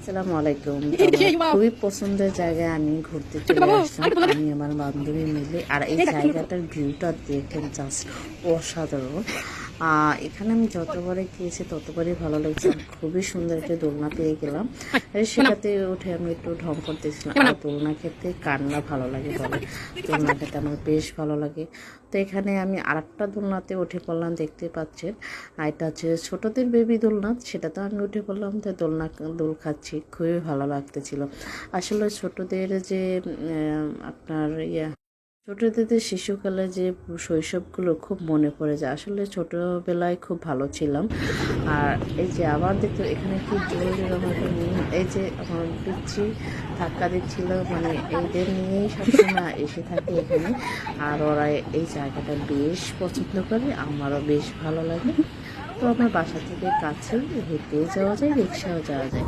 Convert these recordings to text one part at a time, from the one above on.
আসসালামু আলাইকুম। তো আমার খুবই পছন্দের জায়গায় আমি ঘুরতে চলে আসলাম, আমি আমার বান্ধবী মিলে। আর এই জায়গাটার ভিউটা দেখেন জাস্ট অসাধারণ। এখানে আমি যতবারই গিয়েছি ততবারই ভালো লেগেছে। আমি খুবই সুন্দর একটা দোলনা পেয়ে গেলাম, আর সেটাতে উঠে আমি একটু ঢং করতেছিলাম। আর দোলনা খেতে কার না ভালো লাগে বলে, দোলনা খেতে আমার বেশ ভালো লাগে। তো এখানে আমি আরেকটা দোলনাতে উঠে পড়লাম, দেখতে পাচ্ছেন। আর এটা হচ্ছে ছোটদের বেবি দোলনা, সেটা তো আমি উঠে পড়লাম। তো দোল খাচ্ছি, খুবই ভালো লাগতেছিল। আসলে ছোটদের যে আপনার ছোটদের শিশুকালে যে শৈশবগুলো খুব মনে পড়ে যায়। আসলে ছোটবেলায় খুব ভালো ছিলাম। আর এই যে আবার দেখতে এখানে কি জরুরি আমাকে নিয়ে, এই যে আমার পিচ্ছি ধাক্কা দিচ্ছিল, মানে এইদের নিয়েই সবসময় এসে থাকে এখানে। আর ওরা এই জায়গাটা বেশ পছন্দ করে, আমারও বেশ ভালো লাগে। তো আমার বাসা থেকে কাছেই, হেঁটেও যাওয়া যায়, রিক্সাও যাওয়া যায়।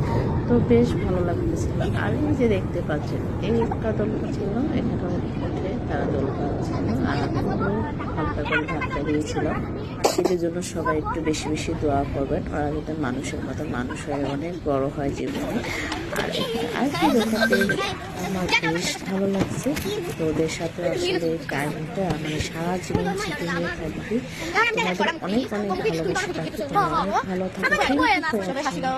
তো বেশ ভালো লাগতেছিল। আর এই যে দেখতে পাচ্ছেন, এই একটা দোলনা ছিল, এখানে উঠে তারা দোল খাচ্ছিল। আর আমি হালকা করে ধাক্কা দিয়েছিলাম। এদের জন্য সবাই একটু বেশি বেশি দোয়া করবেন, ওরা যাতে মানুষের মতো মানুষ হয়ে অনেক বড় হয় জীবনে। আর আর কি দেখাতে আমার বেশ ভালো লাগছে। তো ওদের সাথে আসলে এই টাইমটা মানে সারা জীবন স্মৃতি হয়ে থাকবে। তোমাদের অনেক অনেক ভালোবাসা রাখি, তোমরা অনেক ভালো থাকো।